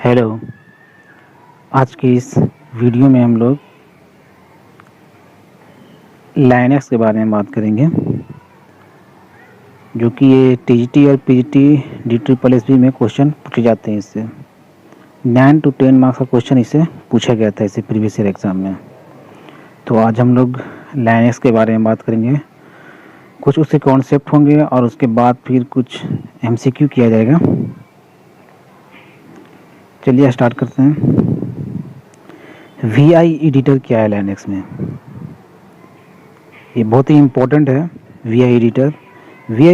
Hello. आज की इस वीडियो में हम लोग लाइनक्स के बारे में बात करेंगे, जो कि ये टीजीटी और पीजीटी DSSS में क्वेश्चन पूछे जाते हैं। इससे 9 to 10 मार्क्स का क्वेश्चन इसे पूछा गया था इसे प्रीवियस ईयर एग्ज़ाम में। तो आज हम लोग लाइनक्स के बारे में बात करेंगे, कुछ उसके कॉन्सेप्ट होंगे और उसके बाद फिर कुछ MCQ किया जाएगा। चलिए स्टार्ट करते हैं। VI एडिटर क्या है लाइनक्स में? ये बहुत ही इम्पोर्टेंट है। VI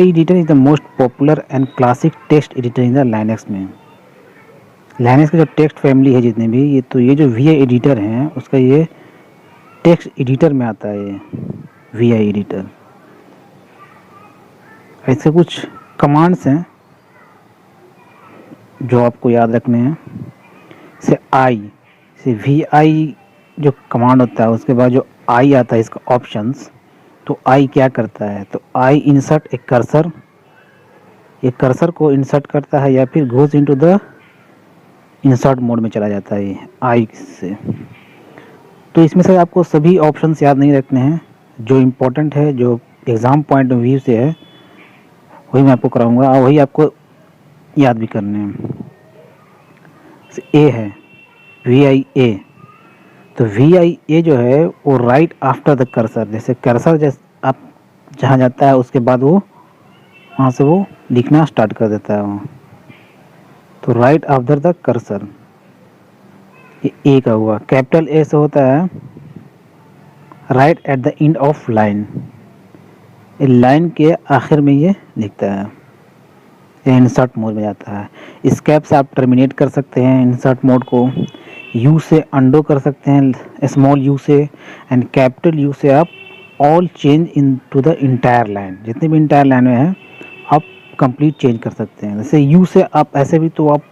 editor is the most popular and classic text editor in the Linux में। लाइनक्स का जो टेक्स्ट फैमिली है जितने भी, ये जो VI एडिटर हैं उसका ये टेक्स्ट एडिटर में आता है। ये VI एडिटर, ऐसे कुछ कमांड्स हैं जो आपको याद रखने हैं। से VI जो कमांड होता है उसके बाद जो I आता है इसका ऑप्शंस, तो I क्या करता है? तो I इंसर्ट एक कर्सर को इंसर्ट करता है या फिर goes into the insert mode में चला जाता है I से। तो इसमें से आपको सभी ऑप्शंस याद नहीं रखने हैं, जो इम्पोर्टेंट है, जो एग्ज़ाम पॉइंट ऑफ व्यू से है वही मैं आपको कराऊंगा और वही आपको याद भी करने हैं। A है VIA, तो VIA जो है वो राइट आफ्टर द कर्सर, जैसे कर्सर आप जहाँ जाता है उसके बाद वो वहाँ से वो लिखना स्टार्ट कर देता है वो। तो राइट आफ्टर द कर्सर, ये ए का हुआ। कैपिटल ए से होता है right eight the end of line, line के आखिर में ये लिखता है, ये इंसर्ट मोड में जाता है। एस्केप से आप टर्मिनेट कर सकते हैं इंसर्ट मोड को, यू से अंडो कर सकते हैं स्मॉल यू से, एंड कैपिटल यू से आप all change into the entire line, जितने भी इंटायर लाइन में है आप कंप्लीट चेंज कर सकते हैं। जैसे यू से आप ऐसे भी, तो आप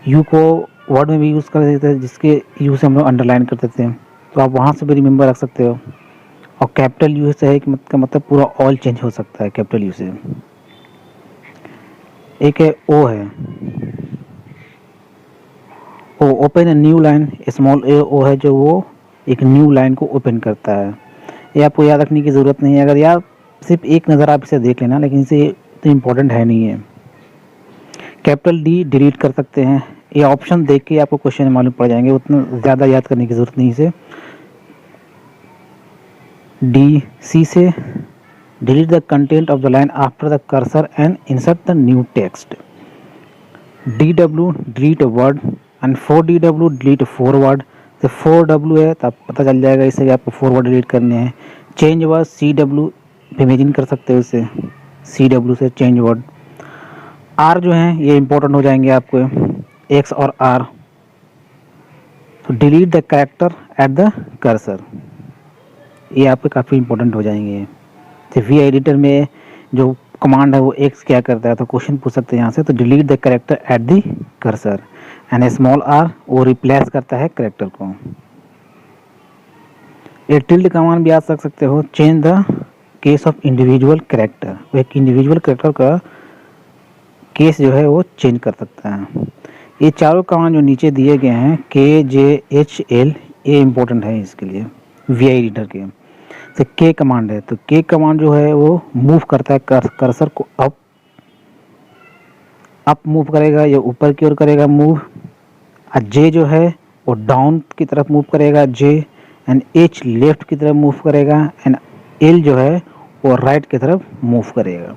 यू को वर्ड में भी यूज़ कर सकते हैं, जिसके यू से हम लोग अंडरलाइन कर सकते हैं, तो आप वहाँ से भी रिमेंबर रख सकते हो। और कैपिटल यू से है कि मतलब पूरा ऑल चेंज हो सकता है कैपिटल यू से। एक है ओ है, O open a new line, small A O है जो वो एक न्यू लाइन को ओपन करता है। ये आपको याद रखने की ज़रूरत नहीं है, अगर यार सिर्फ एक नज़र आप इसे देख लेना, लेकिन इसे तो इम्पोर्टेंट है नहीं है। कैपिटल डी डिलीट कर सकते हैं, ये ऑप्शन देख के आपको क्वेश्चन मालूम पड़ जाएंगे, उतना ज़्यादा याद करने की ज़रूरत नहीं इसे। डी सी से delete the content of the line after the cursor and insert the new text. DW delete a word and 4DW delete 4 word. तो 4W है तो आप पता चल जाएगा इससे कि आपको 4 वर्ड डिलीट करने हैं। चेंज वर्ड CW इमेजिन कर सकते हो इसे, CW से चेंज वर्ड। R जो है ये इंपॉर्टेंट हो जाएंगे आपको, X और R। तो delete the character at the cursor, ये आपके काफ़ी इंपॉर्टेंट हो जाएंगे। तो VI एडिटर में जो कमांड है वो X क्या करता है, तो क्वेश्चन पूछ सकते हैं यहाँ से। तो delete the character at the cursor, and small r वो रिप्लेस करता है कैरेक्टर को। ये टिल्ड कमांड भी याद रख सकते हो, change the case of individual character, वो एक इंडिविजुअल कैरेक्टर का केस जो है वो चेंज कर सकता है। ये चारों कमांड जो नीचे दिए गए हैं KJHL, ये इंपॉर्टेंट है इसके लिए VI एडिटर के। तो K कमांड है, तो K कमांड जो है वो मूव करता है कर्सर को अप मूव करेगा या ऊपर की ओर करेगा मूव। और J जो है वो डाउन की तरफ मूव करेगा J, एंड H लेफ्ट की तरफ मूव करेगा, एंड L जो है वो राइट की तरफ मूव करेगा।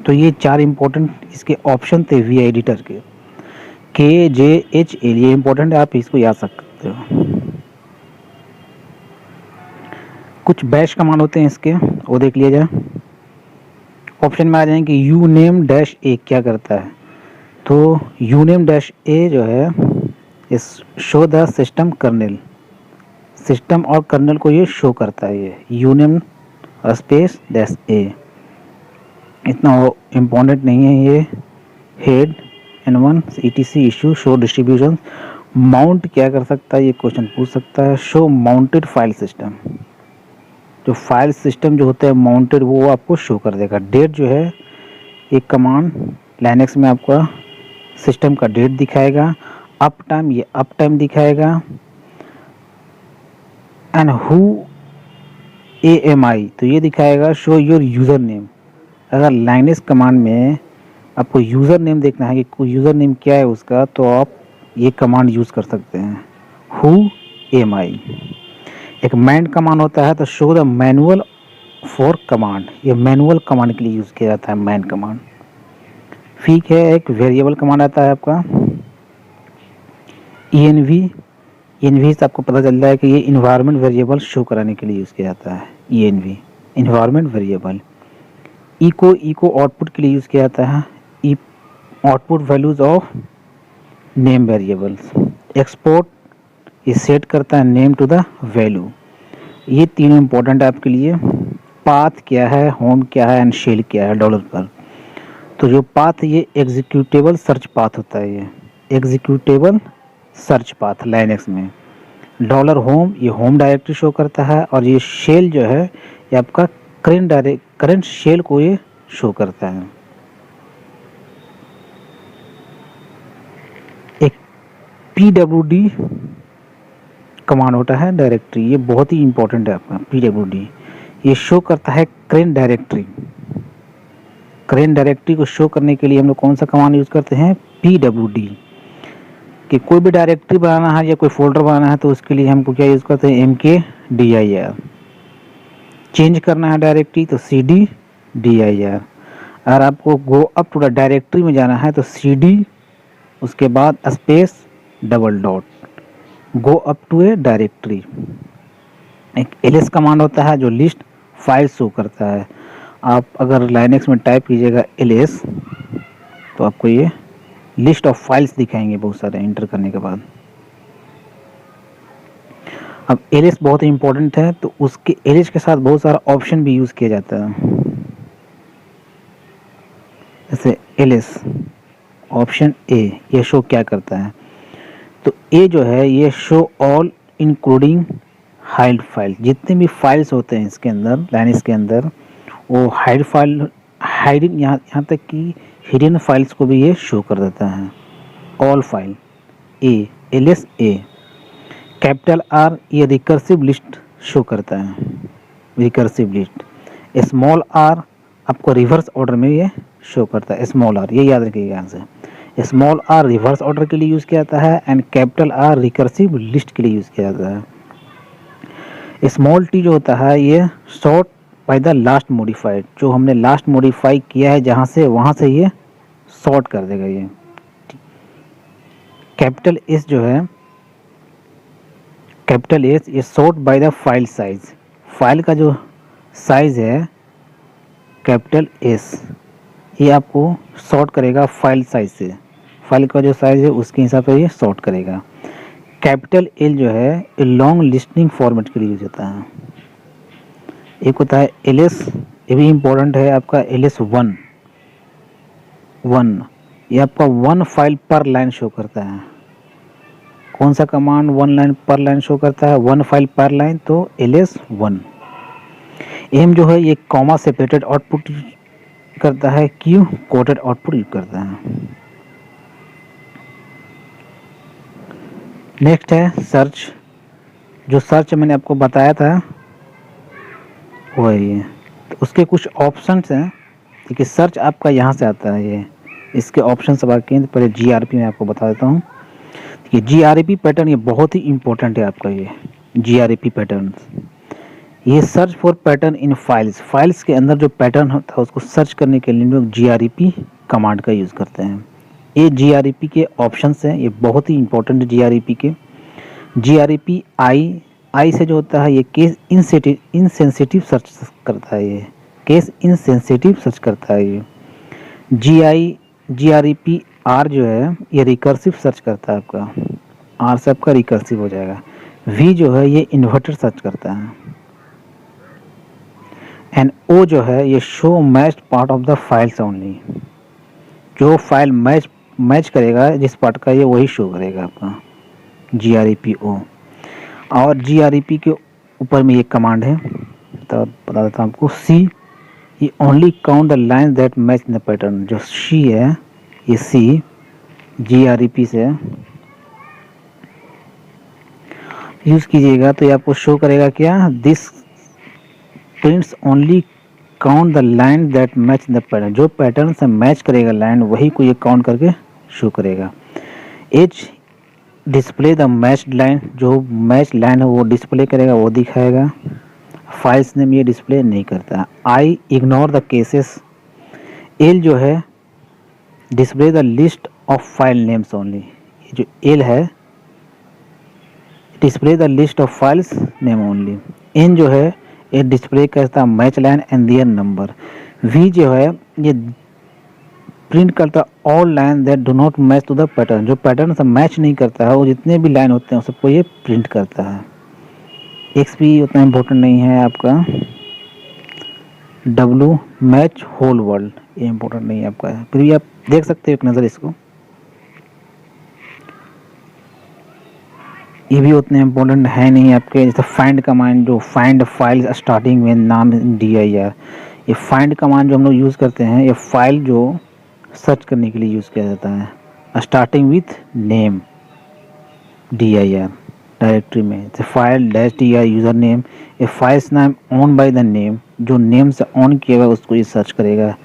तो ये चार इंपॉर्टेंट इसके ऑप्शन थे VI एडिटर के, KJHL, ये इंपॉर्टेंट है, आप इसको याद रख सकते हो। कुछ बैश कमांड होते हैं इसके, वो देख लिया जाए। ऑप्शन में आ जाएंगे uname-a क्या करता है, तो uname-a जो है इस show the system kernel, system और कर्नेल को ये शो करता है। ये uname स्पेस -a, इतना वो इम्पोर्टेंट नहीं है। ये head N1 etc issue show distribution. Mount क्या कर सकता है, ये क्वेश्चन पूछ सकता है। शो माउंटेड फाइल सिस्टम, जो फाइल सिस्टम जो होता है माउंटेड वो आपको शो कर देगा। डेट जो है एक कमांड लाइनक्स में आपका सिस्टम का डेट दिखाएगा, अप टाइम ये अप टाइम दिखाएगा, एंड हु AMI तो ये दिखाएगा शो योर यूज़र नेम। अगर लाइनेस कमांड में आपको यूज़र नेम देखना है कि कोई यूज़र नेम क्या है उसका, तो आप ये कमांड यूज़ कर सकते हैं, हु AMI। एक मैन कमांड होता है तो show the manual for command, ये मैनुअल कमांड के लिए यूज़ किया जाता है मैन कमांड। ठीक है, एक वेरिएबल कमांड आता है आपका ENV। ENV से आपको पता चलता है कि ये इन्वायरमेंट वेरिएबल शो कराने के लिए यूज़ किया जाता है। ENV environment variable. Echo output के लिए यूज़ किया जाता है, output values of name variables. Export ये सेट करता है नेम टू द वैल्यू। ये तीनों इंपॉर्टेंट है आपके लिए। पाथ क्या है, होम क्या है एंड शेल क्या है डॉलर पर। तो जो पाथ ये एग्जीक्यूटेबल सर्च पाथ होता है, ये एग्जीक्यूटेबल सर्च पाथ लाइनक्स में। डॉलर होम ये होम डायरेक्टरी शो करता है, और ये शेल जो है ये आपका करंट शेल को ये शो करता है। एक PWD कमांड होता है डायरेक्टरी, ये बहुत ही इंपॉर्टेंट है आपका PWD। ये शो करता है करेंट डायरेक्टरी। करेंट डायरेक्टरी को शो करने के लिए हम लोग कौन सा कमांड यूज़ करते हैं, PWD। कि कोई भी डायरेक्टरी बनाना है या कोई फोल्डर बनाना है तो उसके लिए हमको क्या यूज़ करते हैं, MKDIR। चेंज करना है डायरेक्टरी तो CDDIR। अगर आपको go up to the directory में जाना है तो CD उसके बाद space double dot, go up to a directory. एक LS कमांड होता है जो लिस्ट फाइल शो करता है। आप अगर लाइनक्स में टाइप कीजिएगा LS तो आपको ये लिस्ट ऑफ फाइल्स दिखाएंगे बहुत सारे एंटर करने के बाद। अब LS बहुत ही इंपॉर्टेंट है, तो उसके LS के साथ बहुत सारा ऑप्शन भी यूज़ किया जाता है। जैसे LS ऑप्शन A ये शो क्या करता है, तो A जो है ये show all including hide file. जितने भी फाइल्स होते हैं इसके अंदर लाइनक्स के अंदर, वो हाइड फाइल हाइडिंग यहाँ तक कि हिडन फाइल्स को भी ये शो कर देता है। All file LS A। Capital R ये रिकर्सिव लिस्ट शो करता है, रिकर्सिव लिस्ट। स्मॉल r आपको रिवर्स ऑर्डर में ये शो करता है, स्मॉल r ये याद रखिएगा यहाँ से। स्मॉल r रिवर्स ऑर्डर के लिए यूज़ किया जाता है, and capital R recursive list के लिए यूज़ किया जाता है। स्मॉल t जो होता है ये short by the last modified, जो हमने लास्ट मॉडिफाई किया है जहाँ से वहाँ से ये शॉर्ट कर देगा ये। कैपिटल S जो है, कैपिटल S ये short by the file size. File का जो साइज है कैपिटल S ये आपको शॉर्ट करेगा फाइल साइज से। फाइल का जो साइज है उसके हिसाब से ये शॉर्ट करेगा। कैपिटल L जो है ये लॉन्ग लिस्टिंग फॉर्मेट के लिए यूज होता है। एक होता है LS, ये भी इम्पोर्टेंट है आपका LS1 ये आपका 1 फाइल पर लाइन शो करता है। कौन सा कमांड 1 लाइन पर लाइन शो करता है, 1 फाइल पर लाइन, तो LS1। एम जो है ये कॉमा सेपरेटेड आउटपुट करता है, क्यू कोटेड आउटपुट यूज करता है। नेक्स्ट है सर्च। जो सर्च मैंने आपको बताया था वो है ये, तो उसके कुछ ऑप्शंस हैं। देखिए सर्च आपका यहाँ से आता है, ये इसके ऑप्शन सब आके हैं। पहले GRP में आपको बता देता हूँ। ये GRP पैटर्न ये बहुत ही इंपॉर्टेंट है आपका। ये GRP पैटर्न ये search for pattern in files के अंदर जो पैटर्न होता है उसको सर्च करने के लिए लोग GRP कमांड का यूज़ करते हैं। ये GRP के ऑप्शंस हैं, ये बहुत ही इंपॉर्टेंट है GRP के। GRP आई से जो होता है ये केस इनसेंसिटिव सर्च करता है, ये केस इनसेंसिटिव सर्च करता है। ये GRP R जो है ये रिकर्सिव सर्च करता है आपका, R से आपका रिकर्सिव हो जाएगा। V जो है ये इन्वर्टर सर्च करता है, एंड O जो है ये show matched part of the files only. जो फाइल मैच करेगा जिस पार्ट का ये वही शो करेगा आपका GRP O। और GRP के ऊपर में ये कमांड है, तो बता देता हूँ आपको। C ये only count the line that match in the pattern. जो C है ये C GREP से यूज़ कीजिएगा तो ये आपको शो करेगा क्या, this prints only count the line that match the pattern, जो पैटर्न से मैच करेगा लाइन वही को ये काउंट करके शो करेगा। H display the matched line, जो मैच लाइन है वो डिस्प्ले करेगा, वो दिखाएगा। फाइल्स नेम ये डिस्प्ले नहीं करता। I ignore the cases. L जो है display the list of file names only, जो एल है display the list of files name only. N जो है ये डिस्प्ले करता match line and their number. V जो है ये प्रिंट करता all line that do not match to the pattern, जो पैटर्न से मैच नहीं करता है वो जितने भी लाइन होते हैं सबको ये प्रिंट करता है। एक्स भी उतना इम्पोर्टेंट नहीं है आपका। डब्लू मैच होल वर्ल्ड, ये इम्पोर्टेंट नहीं है आपका, फिर भी आप देख सकते हो एक नज़र इसको। ये भी उतने इम्पोर्टेंट है नहीं आपके। जैसे फाइंड कमांड, जो फाइंड फाइल स्टार्टिंग में नाम DIR, ये फाइंड कमांड जो हम लोग यूज़ करते हैं, ये फाइल जो सर्च करने के लिए यूज़ किया जाता है। Starting with name DIR directory में, जैसे फाइल -dir यूज़र नेम, ये फाइल्स नाम ऑन बाय द नेम, जो नेम से ऑन किया हुआ उसको ये सर्च करेगा।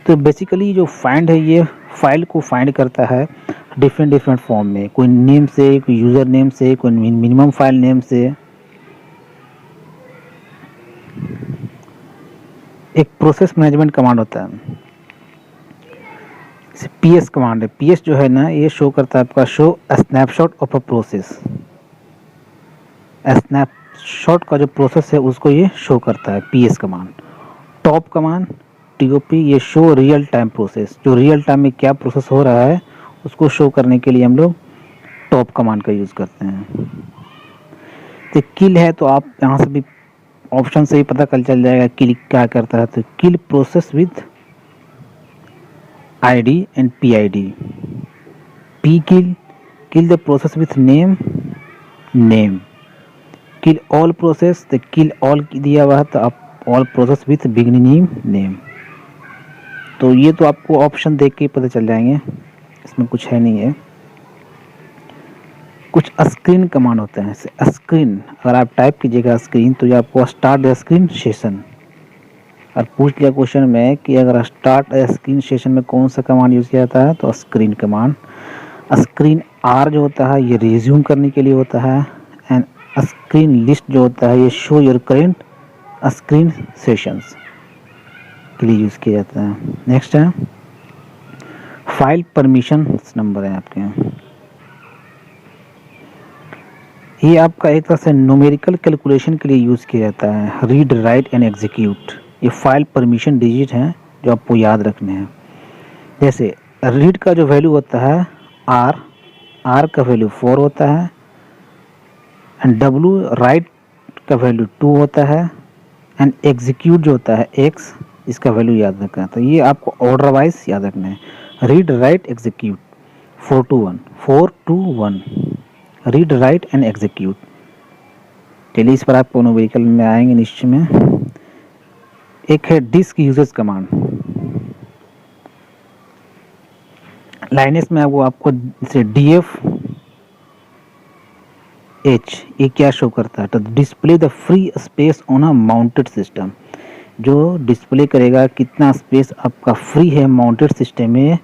तो बेसिकली जो फाइंड है ये फाइल को फाइंड करता है डिफरेंट फॉर्म में, कोई नेम से, कोई यूज़र नेम से, कोई मिनिमम फाइल नेम से। एक प्रोसेस मैनेजमेंट कमांड होता है, PS कमांड है। PS जो है ना ये शो करता है आपका show snapshot of a process. Snapshot का जो प्रोसेस है उसको ये शो करता है PS command. Top command TOP, ये शो रियल टाइम प्रोसेस, जो रियल टाइम में क्या प्रोसेस हो रहा है उसको शो करने के लिए हम लोग टॉप कमांड का यूज़ करते हैं। तो किल है तो आप यहाँ से भी ऑप्शन से ही पता चल जाएगा किल क्या करता है। तो kill process with ID and PID। P kill the process with name kill all process, तो किल ऑल दिया हुआ है तो आप all process with beginning name. तो ये तो आपको ऑप्शन देख के पता चल जाएंगे, इसमें कुछ है नहीं है। कुछ स्क्रीन कमांड होते हैं। स्क्रीन अगर आप टाइप कीजिएगा स्क्रीन तो ये आपको स्टार्ट द स्क्रीन सेशन। और पूछ लिया क्वेश्चन में कि अगर स्टार्ट स्क्रीन सेशन में कौन सा कमांड यूज़ किया जाता है तो स्क्रीन कमांड। स्क्रीन R जो होता है ये रिज्यूम करने के लिए होता है। एंड स्क्रीन लिस्ट जो होता है ये show your current screen sessions के लिए यूज़ किया जाता है। नेक्स्ट है फाइल परमिशन नंबर है आपके। ये आपका एक तरह से न्यूमेरिकल कैलकुलेशन के लिए यूज़ किया जाता है। रीड राइट एंड एग्जीक्यूट, ये फाइल परमिशन डिजिट हैं जो आपको याद रखने हैं। जैसे रीड का जो वैल्यू होता है R का वैल्यू 4 होता है। एंड W राइट का वैल्यू 2 होता है। एंड एग्जीक्यूट जो होता है X, इसका वैल्यू याद रखना है। तो ये आपको ऑर्डर वाइज याद रखना है। Read write execute 4 to 1 read write and execute. चलिए इस पर आपको न्यूमेरिकल में आएंगे निश्चय में। एक है डिस्क यूजेस कमांड। लाइनेस में आपको जैसे DFH ये क्या शो करता है तो display the free space on a mounted system, जो डिस्प्ले करेगा कितना स्पेस आपका फ्री है माउंटेड सिस्टम में,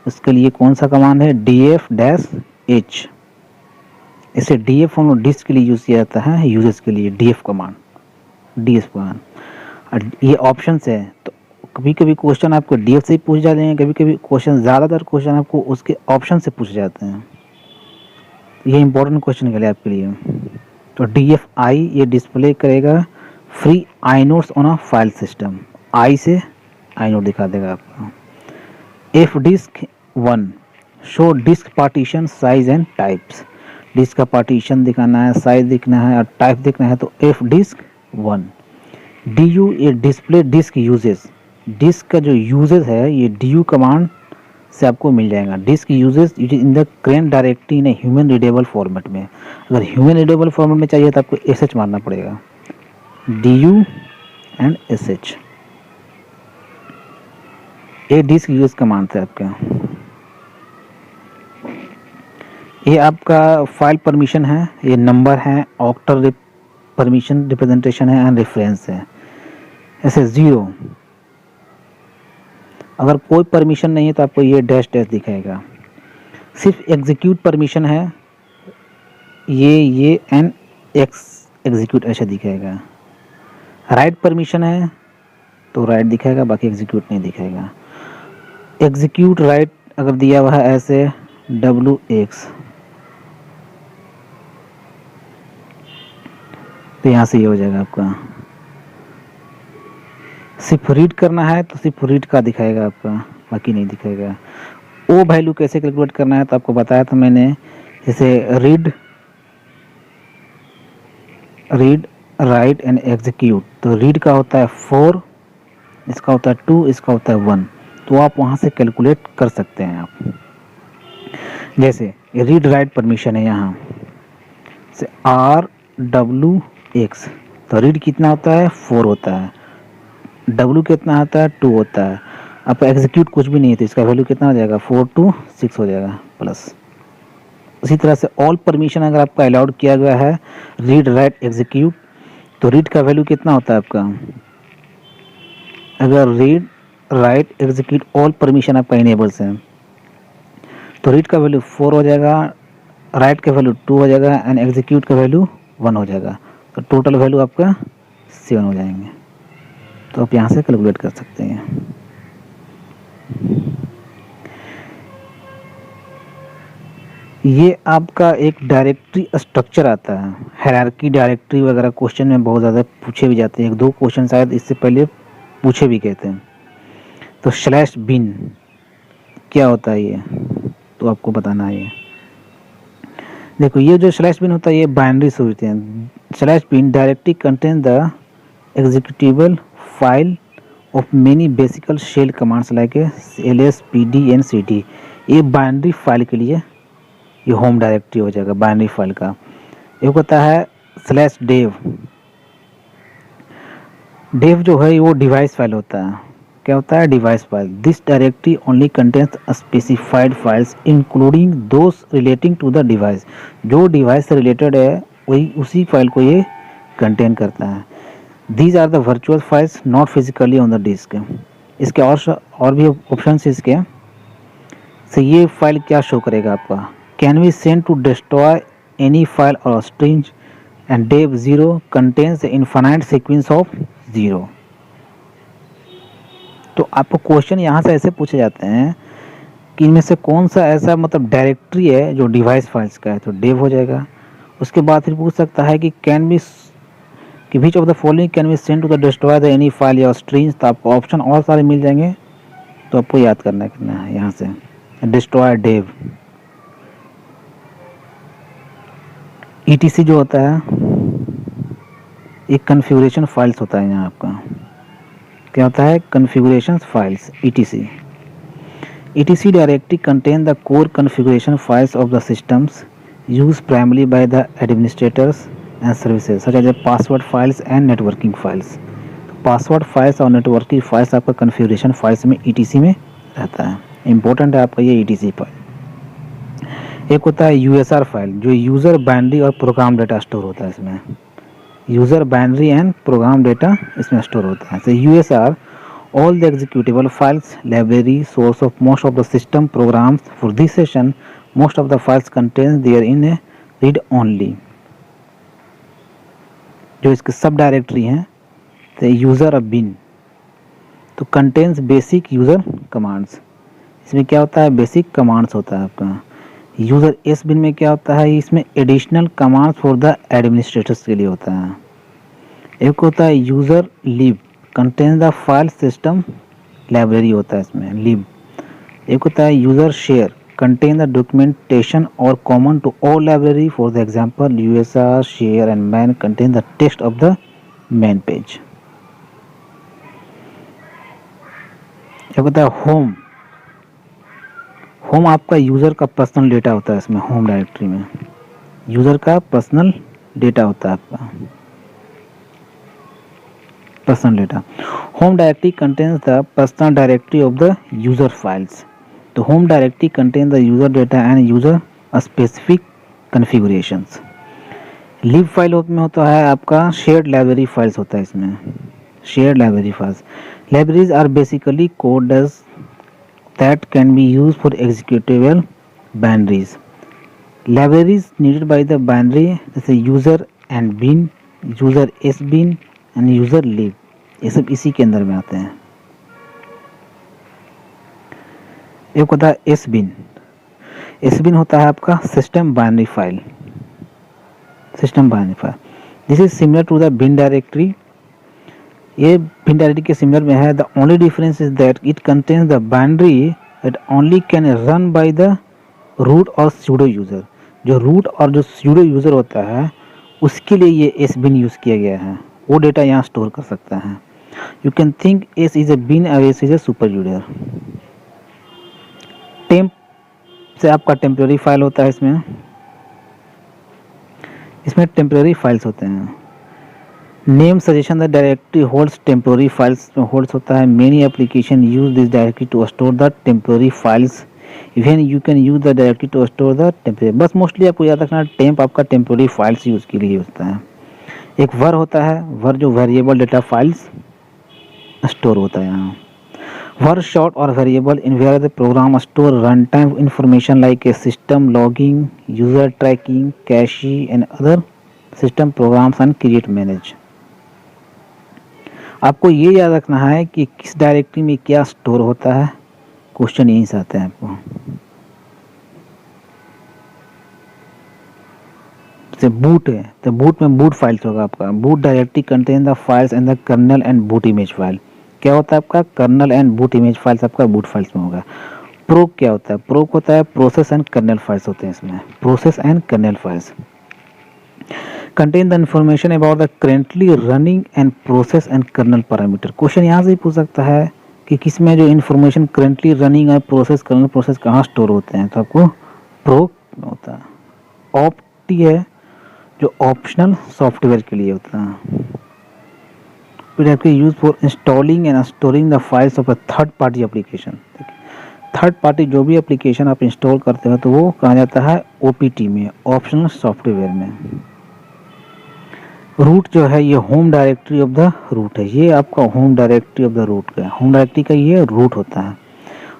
उसके लिए कौन सा कमांड है DF-H। इसे DF हम डिस्क के लिए यूज़ किया जाता है, यूजर्स के लिए DF कमांड। और ये ऑप्शन है तो कभी कभी क्वेश्चन आपको DF से ही पूछ जाते हैं, कभी कभी क्वेश्चन ज़्यादातर क्वेश्चन आपको उसके ऑप्शन से पूछ जाते हैं। ये इंपॉर्टेंट क्वेश्चन के लिए आपके लिए। तो DFI ये डिस्प्ले करेगा free inodes on a file system. I से आइनोड दिखा देगा आपको। F disk 1 show disk partition size and types, disk का पार्टीशन दिखाना है, साइज दिखना है और टाइप दिखना है तो F डिस्क 1। DU ये डिस्प्ले डिस्क यूजेस, डिस्क का जो यूजेस है ये DU कमांड से आपको मिल जाएगा। Disk uses in the current directory in human readable format में। अगर ह्यूमन रीडेबल फॉर्मेट में चाहिए तो आपको SH मारना पड़ेगा, DU एंड SH। ये डिस्क यूज कमांड है आपका। ये आपका फाइल परमिशन है, ये नंबर है, ऑक्टल परमिशन रिप्रेजेंटेशन है एंड रेफरेंस है। ऐसे 0, अगर कोई परमिशन नहीं है तो आपको ये डैश डैश दिखाएगा। सिर्फ एग्जीक्यूट परमिशन है, ये एन एक्स एग्जीक्यूट ऐसा दिखाएगा। राइट परमिशन है तो राइट दिखाएगा, बाकी एग्जीक्यूट नहीं दिखाएगा। एग्जीक्यूट राइट अगर दिया हुआ है ऐसे WX, तो यहाँ से ये हो जाएगा आपका। सिर्फ रीड करना है तो सिर्फ रीड का दिखाएगा आपका, बाकी नहीं दिखाएगा। ओ वैल्यू कैसे कैलकुलेट करना है तो आपको बताया था मैंने, जैसे रीड राइट एंड एग्जीक्यूट। तो रीड का होता है 4, इसका होता है 2, इसका होता है 1। तो आप वहाँ से कैलकुलेट कर सकते हैं आप। जैसे रीड राइट परमिशन है यहाँ से RWX, तो रीड कितना होता है 4 होता है, W कितना आता है 2 होता है। अब एग्जीक्यूट कुछ भी नहीं है तो इसका वैल्यू कितना हो जाएगा 4 to 6 हो जाएगा प्लस। उसी तरह से ऑल परमिशन अगर आपका अलाउड किया गया है रीड राइट एग्जीक्यूट, तो रीड का वैल्यू कितना होता है आपका, अगर read write execute all permission आपका इनेबल्स है तो रीड का वैल्यू 4 हो जाएगा, राइट का वैल्यू 2 हो जाएगा एंड एग्जीक्यूट का वैल्यू 1 हो जाएगा। तो टोटल वैल्यू आपका 7 हो जाएंगे। तो आप यहाँ से कैलकुलेट कर सकते हैं। ये आपका एक डायरेक्टरी स्ट्रक्चर आता है, हायरार्की डायरेक्टरी वगैरह क्वेश्चन में बहुत ज़्यादा पूछे भी जाते हैं। 1-2 क्वेश्चन शायद इससे पहले पूछे भी गए थे। तो स्लैश बिन क्या होता है ये तो आपको बताना है। ये देखो, ये जो स्लैश बिन होता है ये बाइनरीज होते हैं। Slash bin directly contain the executable file of many basical shell commands like ls pd and cd। ये बाइनरी फाइल के लिए ये होम डायरेक्टरी हो जाएगा बाइनरी फाइल का। एक होता है स्लैश डेव। डेव जो है वो डिवाइस फाइल होता है। क्या होता है, device file. This directory only contains specified files including those relating to the device. जो डिवाइस से रिलेटेड है वही उसी फाइल को ये कंटेन करता है। These are the virtual files not physically on the disk. इसके और भी ऑप्शन है इसके। से ये फाइल क्या शो करेगा आपका, can be send to destroy any file और string and dev 0 contains infinite sequence of 0। तो आपको क्वेश्चन यहाँ से ऐसे पूछे जाते हैं कि इनमें से कौन सा ऐसा मतलब डायरेक्टरी है जो डिवाइस फाइल्स का है, तो डेव हो जाएगा। उसके बाद फिर पूछ सकता है कि कैन बी कि which of the following can be send to the destroy the any file या स्ट्रिंग्स। तो आपको ऑप्शन और सारे मिल जाएंगे, तो आपको याद करना है यहाँ से डिस्ट्रॉय डेव। ETC जो होता है एक कन्फिगरेशन फाइल्स होता है। यहाँ आपका क्या होता है, configuration files ETC directly contain the core configuration files of the systems use primarily by the administrators and services such as password files and networking files. Password files और नेटवर्किंग फाइल्स आपका configuration files में ETC में रहता है। Important है आपका ये ETC file. एक होता है USR फाइल जो यूज़र बाइनरी और प्रोग्राम डेटा स्टोर होता है। इसमें user binary and program data इसमें स्टोर होता है। तो USR all the executable files library source of most of the system programs for this session. Most of the files contains there in a read only। जो इसके सब directory हैं तो user अब बिन तो कंटेन्स बेसिक यूज़र कमांड्स। इसमें क्या होता है, बेसिक कमांड्स होता है आपका। यूज़र एस बिन में क्या होता है, इसमें additional commands for the administrators के लिए होता है। एक होता है user lib contains the file system library होता है इसमें लिब। एक होता है user share contain the documentation और common to all library for the example USR share and man contain the text of the man page. एक होता है होम। होम आपका यूज़र का पर्सनल डेटा होता है। इसमें होम डायरेक्टरी में यूज़र का पर्सनल डेटा होता है आपका personal data. Home directory contains the personal directory of the user files. तो home directory contain the user data and user specific configurations. Lib file में होता है आपका शेयर्ड लाइब्रेरी फाइल्स होता है इसमें, shared library files. Libraries are basically codes that can be used for executable binaries. Libraries needed by the binary जैसे user and bin, user S bin and user lib, ये सब इसी के अंदर में आते हैं। एक होता है एस बिन। एस बिन होता है आपका system binary file, system binary file. This is similar to the bin directory. ये बिन डायरेक्टरी के सिमिलर में है। The only difference is that it contains the binary that only can run by the root और sudo user. जो root और जो pseudo user होता है उसके लिए ये एस बिन यूज़ किया गया है, वो डेटा यहाँ स्टोर कर सकता है। You can think S is a bin और S is a super user. Temp से आपका टेम्परेरी फाइल होता है इसमें, इसमें टेम्परेरी फाइल्स होते हैं। Name suggestion the directory holds temporary files holds होता है। Many application use this directory to store the temporary files. Even you can use the directory to store the temporary. बस mostly आपको याद रखना temp आपका temporary files use के लिए होता है। एक वर होता है, वर जो वेरिएबल डेटा फाइल्स स्टोर होता है यहाँ। वर शॉर्ट और variable in where the program store run time information like a system logging, user tracking, cache and other system programs and create manage. आपको ये याद रखना है कि किस डायरेक्टरी में क्या स्टोर होता है, क्वेश्चन यहीं से आता है आपको। जैसे बूट है तो बूट में बूट फाइल्स होगा आपका। Boot directory contain the files and the kernel and boot image file. क्या होता है आपका kernel and boot image files आपका बूट फाइल्स में होगा। प्रोक क्या होता है, प्रोक होता है प्रोसेस एंड कर्नल फाइल्स होते हैं इसमें, process and kernel files contain the information about the currently running and process and kernel parameter. Question यहाँ से ही पूछ सकता है कि किसमें जो इन्फॉर्मेशन करेंटली रनिंग है प्रोसेस कर्नल प्रोसेस कहाँ स्टोर होते हैं, तो आपको प्रोक होता है। ऑप्टी है जो ऑप्शनल सॉफ्टवेयर के लिए होता है। फिर आपके use for installing and storing the files of a third party application. Third party जो भी एप्लीकेशन आप इंस्टॉल करते हो तो वो कहा जाता है ओपीटी में, ऑप्शनल सॉफ्टवेयर में। रूट जो है ये home directory of the root है, ये आपका home directory of the root का, होम डायरेक्टरी का ये रूट होता है।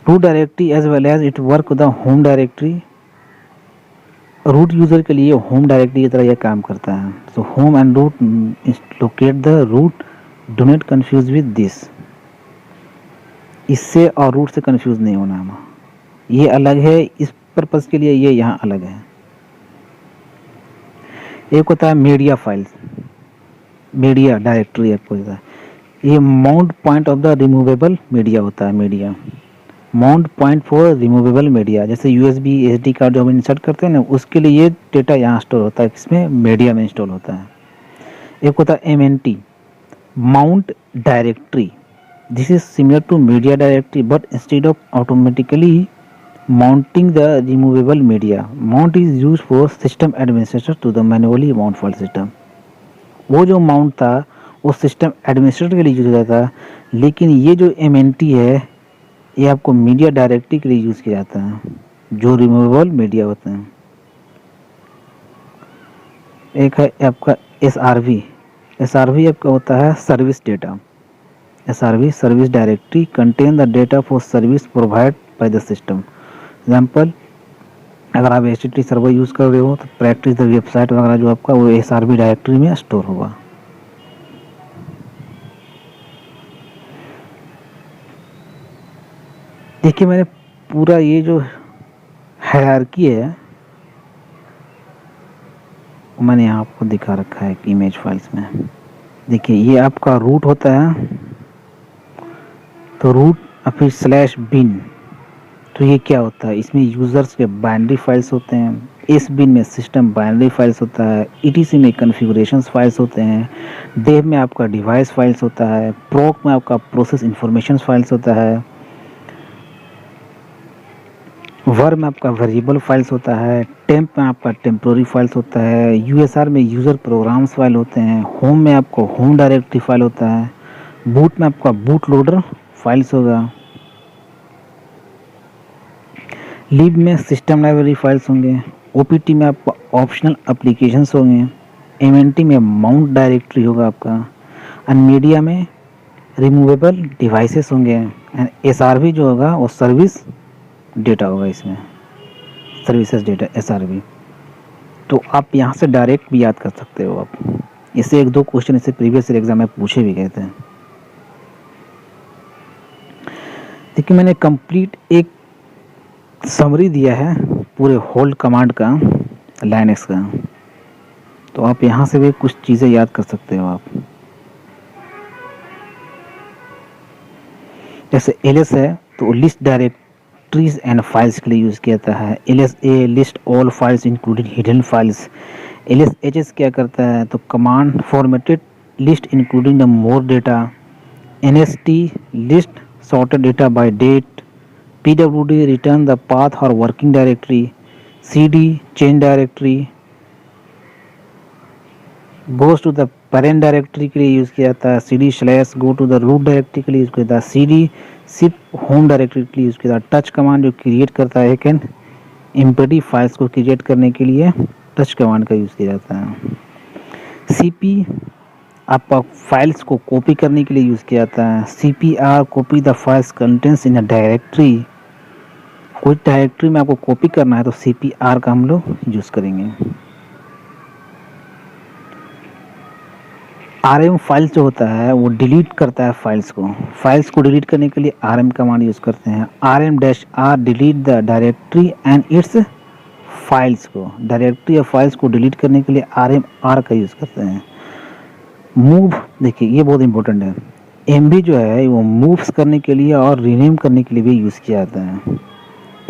Root directory as well as it work the home directory. Root user के लिए होम डायरेक्टरी की तरह यह काम करता है। So home and root locate the root, do not confuse with this. इससे और रूट से कंफ्यूज नहीं होना है, ये अलग है इस पर्पस के लिए, ये यहाँ अलग है। एक होता है मीडिया फाइल्स, मीडिया डायरेक्टरी आपको होता है। ये mount point of the removable media होता है। Media mount point for removable media, जैसे यूएसबी एसडी कार्ड जो हम इंसर्ट करते हैं ना, उसके लिए ये डेटा यहाँ स्टोर होता है, इसमें मीडिया में इंस्टॉल होता है। एक होता है MNT mount directory. This is similar to media directory but instead of automatically mounting the removable media, mount is use for system administrator to the manually mount file system. वो जो mount था वो system administrator के लिए use होता था, लेकिन ये जो एमएनटी है ये आपको मीडिया डायरेक्टरी के लिए यूज किया जाता है, जो रिमूवेबल मीडिया होते हैं। एक है आपका एसआरवी। एसआरवी आपका होता है service data. SRV service directory contain the data for service provide by the system. Example, अगर आप HTTP सर्वर यूज़ कर रहे हो तो प्रैक्टिस द वेबसाइट वगैरह जो आपका वो एसआरवी डायरेक्टरी में स्टोर होगा। देखिए मैंने पूरा ये जो हायरार्की है मैंने यहाँ आपको दिखा रखा है कि इमेज फाइल्स में। देखिए ये आपका रूट होता है, तो रूट और फिर स्लैश बिन, तो ये क्या होता है, इसमें यूज़र्स के बाइनरी फाइल्स होते हैं। इस बिन में सिस्टम बाइनरी फाइल्स होता है। ETC में कॉन्फ़िगरेशंस फाइल्स होते हैं। डेव में आपका डिवाइस फाइल्स होता है। प्रोक में आपका प्रोसेस इंफॉर्मेशन फाइल्स होता है। वर में आपका वेरिएबल फाइल्स होता है। टेम्प में आपका टेम्पोररी फाइल्स होता है। USR में यूज़र प्रोग्राम्स फाइल होते हैं। होम में आपको होम डायरेक्टरी फाइल होता है। बूट में आपका बूट लोडर फाइल्स होगा। लिब में सिस्टम लाइब्रेरी फाइल्स होंगे। OPT में आपका ऑप्शनल एप्लीकेशंस होंगे, MNT में माउंट डायरेक्टरी होगा आपका, एंड मीडिया में रिमूवेबल डिवाइसेस होंगे, एंड SRV जो होगा वो सर्विस डेटा होगा, इसमें सर्विसेज डेटा SRV। तो आप यहाँ से डायरेक्ट भी याद कर सकते हो आप। इससे 1-2 क्वेश्चन इससे प्रीवियस एग्जाम में पूछे भी गए थे। देखिए मैंने कंप्लीट एक समरी दिया है पूरे होल्ड कमांड का, लाइनक्स का, तो आप यहाँ से भी कुछ चीज़ें याद कर सकते हो आप। जैसे ls है तो लिस्ट डायरेक्टरीज एंड फाइल्स के लिए यूज़ किया जाता है। LSA list all files including hidden files. LSHS क्या करता है तो command formatted list including the more data. NST list sorted data by date. PWD return the path or working directory. CD change directory goes to the parent directory के लिए use किया जाता है। CD / go to the root directory के लिए use किया जाता है। CD zip home directory के लिए यूज़ किया जाता है। टच कमांड जो क्रिएट करता है एक एम्प्टी फाइल्स को क्रिएट करने के लिए टच कमांड का यूज़ किया जाता है। CP आपका फाइल्स को कॉपी करने के लिए यूज़ किया जाता है। CPR copy the files contents in a directory. कोई डायरेक्टरी में आपको कॉपी करना है तो CPR का हम लोग यूज़ करेंगे। RM फाइल्स जो होता है वो डिलीट करता है फाइल्स को डिलीट करने के लिए RM कमांड यूज़ करते हैं। RM-R delete the directory and it's files को, डायरेक्टरी या फाइल्स को डिलीट करने के लिए RM-R का यूज़ करते हैं। मूव, देखिए ये बहुत इंपॉर्टेंट है। MV जो है वो मूव्स करने के लिए और रीनेम करने के लिए भी यूज़ किया जाता है।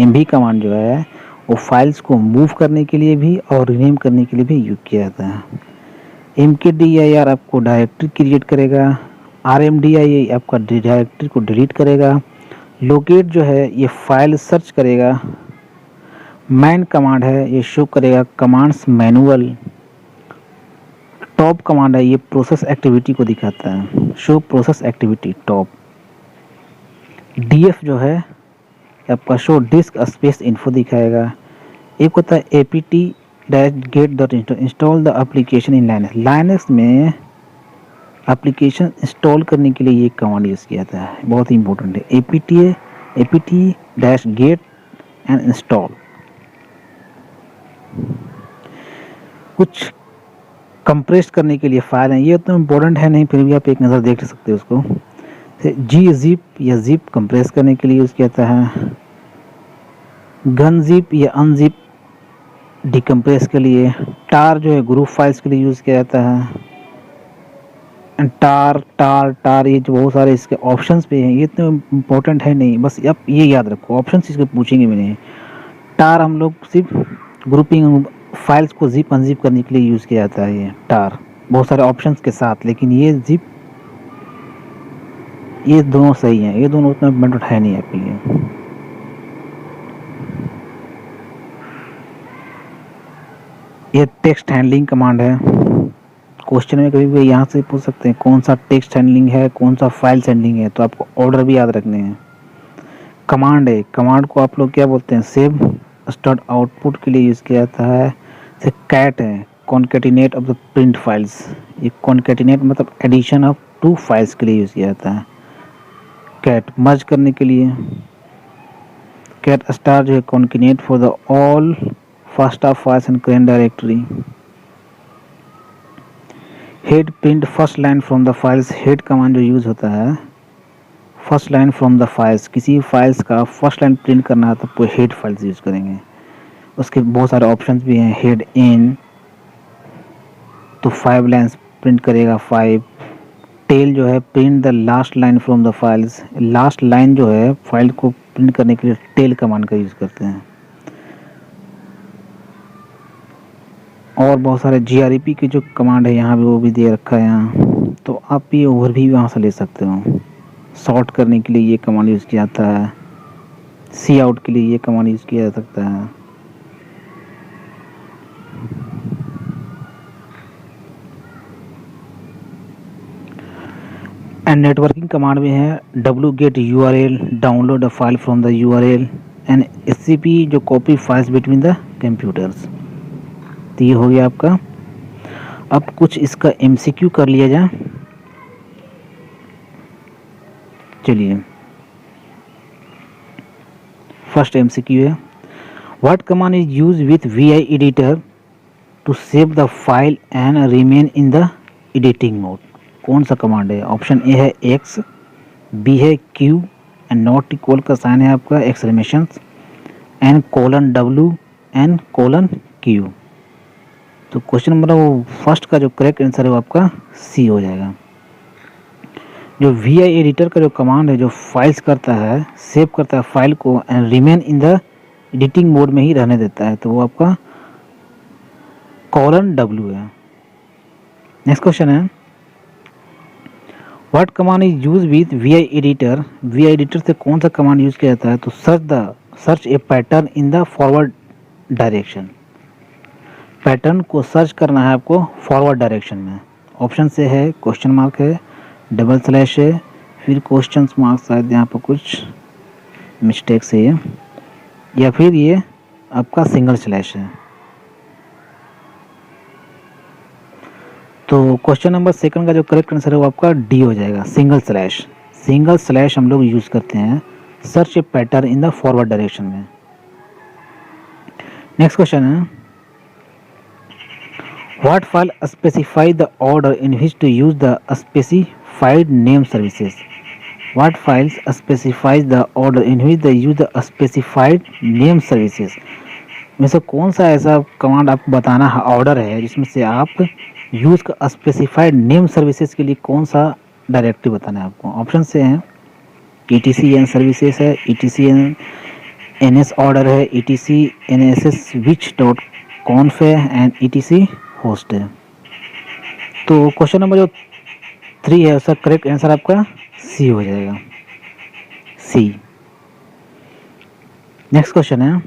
MV कमांड जो है वो फाइल्स को मूव करने के लिए भी और रीनेम करने के लिए भी यूज़ किया जाता है। MKDIR आपको डायरेक्टरी क्रिएट करेगा। RMDIA आपका डायरेक्टरी को डिलीट करेगा। लोकेट जो है ये फाइल सर्च करेगा। मैन कमांड है ये शो करेगा कमांड्स मैनुअल। टॉप कमांड है ये प्रोसेस एक्टिविटी को दिखाता है, show process activity top. DF जो है आपका शो डिस्क स्पेस इन्फो दिखाएगा। एक होता है apt-get install the application in Linux. Linux में एप्लीकेशन इंस्टॉल करने के लिए ये कमांड यूज़ किया जाता है, बहुत ही इंपॉर्टेंट है। apt-get and install. कुछ कंप्रेस करने के लिए फाइल है, ये उतना इम्पोर्टेंट है नहीं, फिर भी आप एक नज़र देख सकते हो उसको। gzip या zip कंप्रेस करने के लिए यूज़ किया जाता है। gunzip या unzip डिकम्प्रेस के लिए। tar जो है ग्रुप फाइल्स के लिए यूज़ किया जाता है। tar ये जो बहुत सारे इसके ऑप्शंस पे हैं, ये इतने इम्पोर्टेंट है नहीं, बस आप ये याद रखो, ऑप्शंस इसके पूछेंगे भी नहीं। tar हम लोग सिर्फ ग्रुपिंग फाइल्स को जिप अनजिप करने के लिए यूज़ किया जाता है। ये टार बहुत सारे ऑप्शंस के साथ, लेकिन ये जिप, ये दोनों सही हैं, ये दोनों उतना इम्पोर्टेंट है नहीं आपके लिए। ये टेक्स्ट हैंडलिंग कमांड है। क्वेश्चन में कभी भी यहाँ से पूछ सकते हैं कौन सा टेक्स्ट हैंडलिंग है, कौन सा फाइल हैंडलिंग है, तो आपको ऑर्डर भी याद रखने हैं। कमांड है, कमांड को आप लोग क्या बोलते हैं, सेव स्टार्ट आउटपुट के लिए यूज़ किया जाता है। जैसे कैट है, concatenate of the print files. ये कॉन्केटिनेट मतलब एडिशन ऑफ 2 फाइल्स के लिए यूज़ किया जाता है। कैट मर्ज करने के लिए। कैट स्टार जो है concatenate for the all first of files and current directory. Head print first line from the files. Head command जो यूज़ होता है first line from the files, किसी फाइल्स का फर्स्ट लाइन प्रिंट करना है तो हेड फाइल्स यूज़ करेंगे। उसके बहुत सारे ऑप्शंस भी हैं। हेड इन तो 5 लाइन्स प्रिंट करेगा 5। टेल जो है print the last line from the files. Last line जो है फाइल को प्रिंट करने के लिए टेल कमांड का यूज़ करते हैं। और बहुत सारे GREP की जो कमांड है यहाँ भी वो भी दे रखा है यहाँ, तो आप ये ओवरव्यू यहाँ से ले सकते हो। सॉर्ट करने के लिए ये कमांड यूज़ किया जाता है। सी आउट के लिए ये कमांड यूज़ किया जा सकता है। एंड नेटवर्किंग कमांड में है wget URL, download a file from the URL, and SCP जो copy files between the computers. तो ये हो गया आपका। अब कुछ इसका MCQ कर लिया जाए। चलिए, फर्स्ट MCQ है, what command is use with VI editor to save the file and remain in the editing mode. कौन सा कमांड है? ऑप्शन ए है X, B है Q एंड नॉट इक्वल का साइन है आपका exclamation, an colon W an colon Q। तो question number first का जो करेक्ट आंसर है वो आपका C हो जाएगा। जो VI एडिटर का जो कमांड है, जो फाइल्स करता है, सेव करता है फाइल को and remain in the editing mode में ही रहने देता है, तो वो आपका कोलन W है। नेक्स्ट क्वेश्चन है, what command is use with VI editor. VI editor से कौन सा कमांड यूज किया जाता है? तो search a pattern in the forward direction. Pattern को सर्च करना है आपको फॉरवर्ड डायरेक्शन में। ऑप्शन से है क्वेश्चन मार्क है, डबल स्लैश है, फिर क्वेश्चन मार्क, शायद यहाँ पर कुछ मिस्टेक्स है ये, या फिर ये आपका सिंगल स्लैश है। तो क्वेश्चन नंबर सेकंड का जो करेक्ट आंसर है वो आपका डी हो जाएगा, सिंगल स्लैश। सिंगल स्लैश हम लोग यूज करते हैं search a pattern in the forward direction में। नेक्स्ट क्वेश्चन है, what file specify the order in which to use the specified name services. What files specifies the order in which the use the specified name services. में से कौन सा ऐसा command आपको बताना order है जिसमें से आप यूज का स्पेसिफाइड नेम सर्विसेज के लिए कौन सा डायरेक्टरी बताना है आपको। ऑप्शन से हैं ETCN सर्विसेज है, ETCNS ऑर्डर है, ETCNSS विच डॉट कॉन्फ है एंड ETC होस्ट है। तो क्वेश्चन नंबर जो 3 है उसका करेक्ट आंसर आपका C हो जाएगा, C। नेक्स्ट क्वेश्चन है,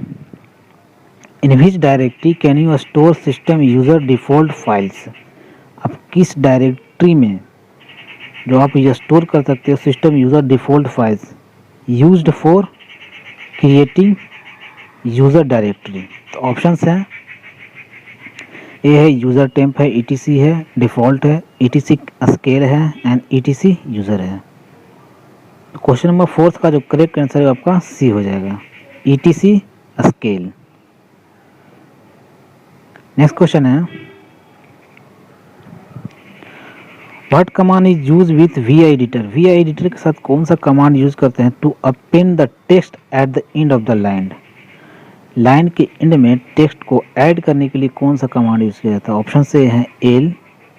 in which directory can you store system user default files. अब किस डायरेक्टरी में जो आप ये स्टोर कर सकते हो system user default files used for creating user directory. तो ऑप्शंस हैं, ए है यूजर टेम्प है, ETC है, डिफॉल्ट है, ETC स्केल है एंड ETC यूजर है। तो क्वेश्चन नंबर 4 का जो करेक्ट आंसर है आपका C हो जाएगा, ETC स्केल। नेक्स्ट क्वेश्चन है, what command is use with VI editor. VI editor के साथ कौन सा कमांड यूज करते हैं? To append the text at the end of the line. Line के एंड में टेक्स्ट को ऐड करने के लिए कौन सा कमांड यूज किया जाता है? ऑप्शन से है L,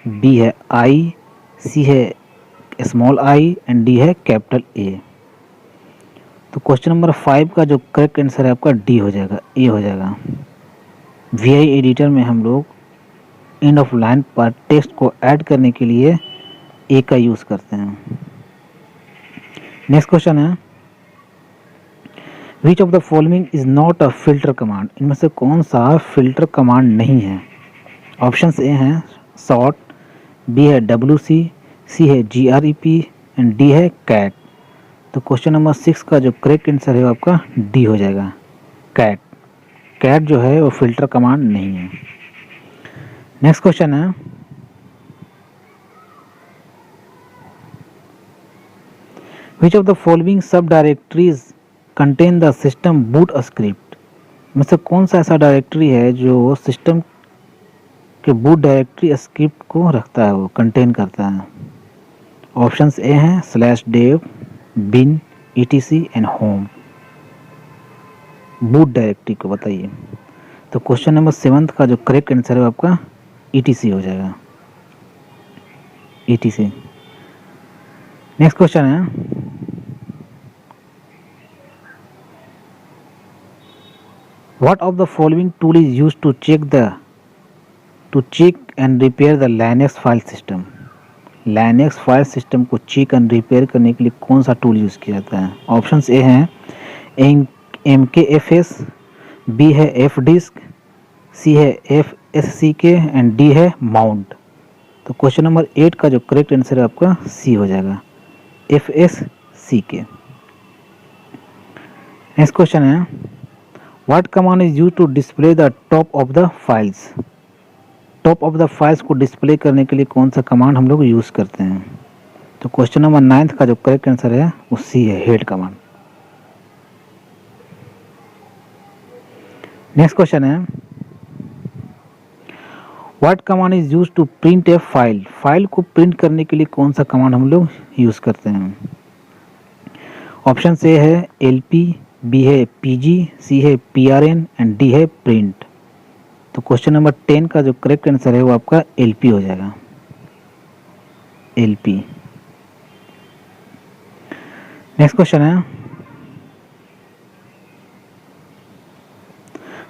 B है I, C है स्मॉल I एंड D है कैपिटल A। तो क्वेश्चन नंबर 5 का जो करेक्ट आंसर है आपका D हो जाएगा, A हो जाएगा। VI एडिटर में हम लोग एंड ऑफ लाइन पर टेक्स्ट को ऐड करने के लिए A का यूज करते हैं। नेक्स्ट क्वेश्चन है, विच of the following is not a filter command. इनमें से कौन सा फिल्टर कमांड नहीं है? ऑप्शंस ए हैं सॉर्ट, B है WC, C है GREP एंड D है कैट। तो क्वेश्चन नंबर 6 का जो करेक्ट आंसर है वो आपका D हो जाएगा, कैट। कैट जो है वो फिल्टर कमांड नहीं है। नेक्स्ट क्वेश्चन है, विच ऑफ द फॉलोइंग सब directories contain the system boot script. में से कौन सा ऐसा डायरेक्टरी है जो सिस्टम के बूट डायरेक्टरी स्क्रिप्ट को रखता है, वो कंटेन करता है? ऑप्शंस ए हैं /dev, bin, etc and home. Boot directory को बताइए। तो क्वेश्चन नंबर 7 का जो करेक्ट आंसर है आपका ETC हो जाएगा, ETC। नेक्स्ट क्वेश्चन है, what of the following tool is used to check and repair the Linux file system. Linux file system को चेक एंड रिपेयर करने के लिए कौन सा टूल यूज किया जाता है? ऑप्शंस ए हैं MKFS, B है FDisk, C है FSCK एंड D है माउंट। तो क्वेश्चन नंबर 8 का जो करेक्ट आंसर है आपका C हो जाएगा, FSCK। नेक्स्ट क्वेश्चन है, what command is used to display the top of the files. Top of the files को डिस्प्ले करने के लिए कौन सा कमांड हम लोग यूज़ करते हैं? तो क्वेश्चन नंबर 9 का जो करेक्ट आंसर है वो सी है, हेड कमांड। नेक्स्ट क्वेश्चन है, what command is use to print a file? File को प्रिंट करने के लिए कौन सा कमांड हम लोग यूज करते हैं? ऑप्शन ए है एलपी, बी है पीजी, सी है पीआरएन एंड डी है प्रिंट। तो क्वेश्चन नंबर 10 का जो करेक्ट आंसर है वो आपका एलपी हो जाएगा, एलपी। नेक्स्ट क्वेश्चन है,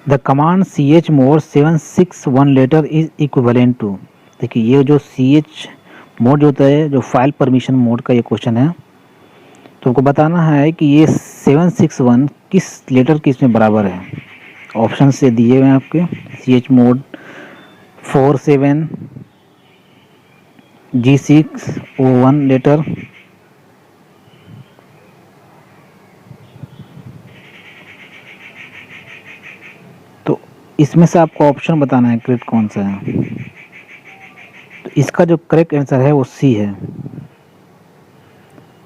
the command chmod 761 letter is equivalent to. देखिए ये जो ch मोड जो होता है, जो फाइल परमिशन मोड का ये क्वेश्चन है, तो आपको बताना है कि ये 761 किस लेटर की इसमें बराबर है। ऑप्शन से दिए हुए हैं आपके, chmod 47, G601 लेटर, तो इसमें से आपको ऑप्शन बताना है करेक्ट कौन सा है। तो इसका जो करेक्ट आंसर है वो सी है,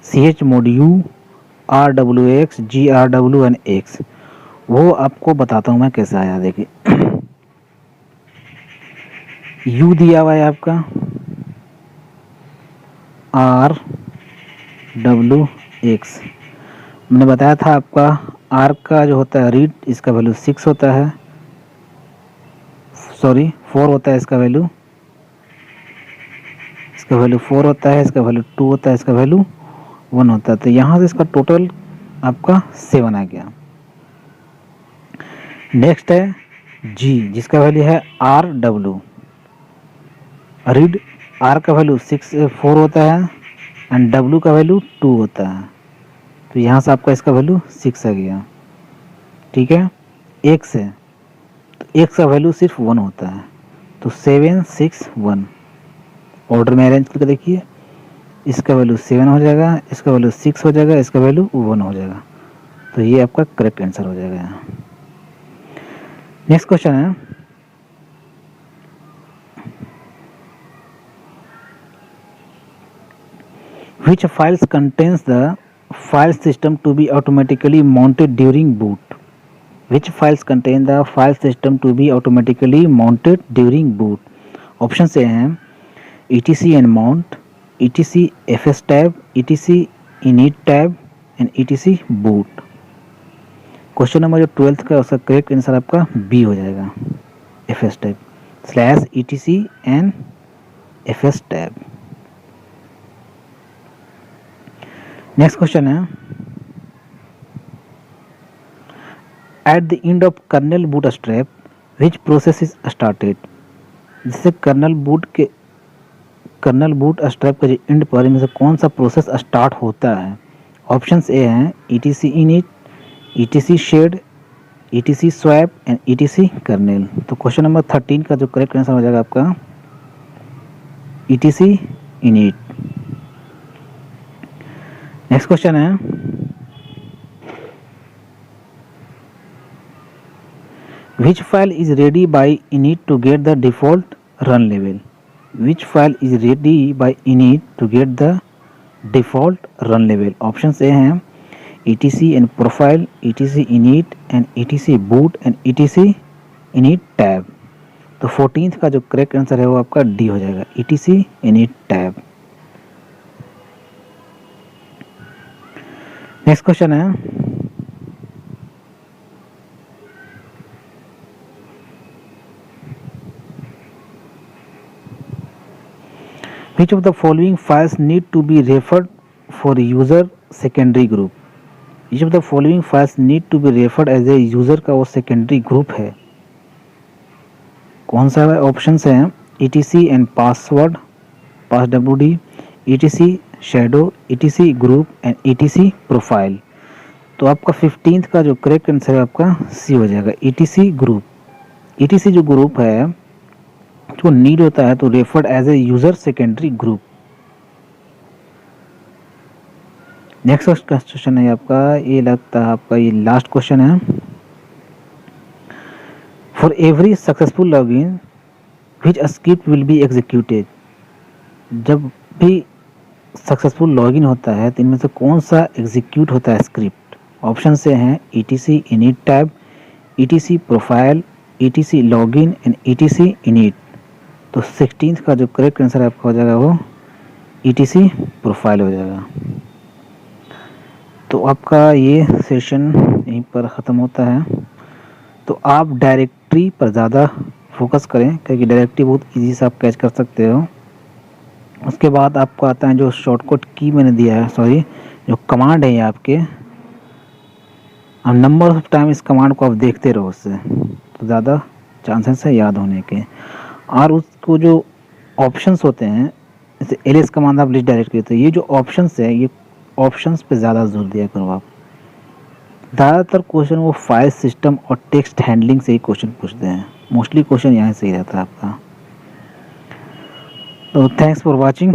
chmod U RWX GRWNX। वो आपको बताता हूँ मैं कैसे आया। देखिए U दिया हुआ है आपका RWX, मैंने बताया था आपका R का जो होता है रीड, इसका वैल्यू 6 होता है, सॉरी 4 होता है इसका वैल्यू, इसका वैल्यू 4 होता है, इसका वैल्यू 2 होता है, इसका वैल्यू 1 होता है। तो यहाँ से इसका टोटल आपका 7 आ गया। नेक्स्ट है G, जिसका वैल्यू है RW, रीड R का वैल्यू 4 होता है एंड W का वैल्यू 2 होता है। तो यहाँ से आपका इसका वैल्यू 6 आ गया, ठीक है। X है तो X का वैल्यू सिर्फ 1 होता है, तो 761 ऑर्डर में अरेंज करके देखिए, इसका वैल्यू 7 हो जाएगा, इसका वैल्यू 6 हो जाएगा, इसका वैल्यू 1 हो जाएगा। तो ये आपका करेक्ट आंसर हो जाएगा। नेक्स्ट क्वेश्चन है, which files contains the file system to be automatically mounted during boot? Which files contain the file system to be automatically mounted during boot? Option से हैं etc and mount, etc fs tab, etc init tab and etc boot। Question number जो 12th का उसका correct answer आपका B हो जाएगा, fs tab / etc and fs tab। Next question है, at the end of kernel bootstrap which process is started? जिससे kernel bootstrap के end पर इनमें से कौन सा प्रोसेस स्टार्ट होता है? ऑप्शन ए हैं etc init, etc shed, etc swap and etc kernel. तो क्वेश्चन नंबर 13 का जो करेक्ट आंसर हो जाएगा आपका etc init। नेक्स्ट क्वेश्चन है, which file is ready by init to get the default run level? Which file is ready by init to get the default run level? Options A हैं etc and profile, etc init and etc boot and etc init tab। तो 14th का जो correct answer है वो आपका D हो जाएगा, etc init tab। Next question है, which of the following files need to be referred for user secondary group? Each of the following files need to be referred as a user का वो secondary group है, कौन सा है? Option हैं etc and password, passwd, etc shadow, etc group and etc profile। तो आपका 15th का जो करेक्ट आंसर है आपका सी हो जाएगा, etc ग्रुप। etc जो ग्रुप है जो नीड होता है तो referred as a user secondary group. Next question है आपका, ये लगता है आपका ये लास्ट क्वेश्चन है। For every successful login which script will be executed, जब भी सक्सेसफुल लॉगिन होता है तो इनमें से कौन सा एग्जीक्यूट होता है स्क्रिप्ट। ऑप्शन से हैं etc init tab, etc profile, etc login and etc init। तो 16th का जो करेक्ट आंसर आपका हो जाएगा वो etc प्रोफाइल हो जाएगा। तो आपका ये सेशन यहीं पर ख़त्म होता है। तो आप डायरेक्टरी पर ज़्यादा फोकस करें क्योंकि डायरेक्टरी बहुत इजी से आप कैच कर सकते हो। उसके बाद आपको आता है जो शॉर्टकट की मैंने दिया है, सॉरी जो कमांड है ये आपके, और नंबर ऑफ टाइम इस कमांड को आप देखते रहो, उससे तो ज़्यादा चांसेस है याद होने के। और उसको जो ऑप्शंस होते हैं जैसे एलएस कमांड आप लिस्ट डायरेक्ट करते हो, ये जो ऑप्शंस है ये ऑप्शंस पे ज़्यादा जोर दिया करो आप। ज़्यादातर क्वेश्चन वो फाइल सिस्टम और टेक्स्ट हैंडलिंग से ही क्वेश्चन पूछते हैं, मोस्टली क्वेश्चन यहाँ से ही रहता है आपका। तो थैंक्स फॉर वॉचिंग।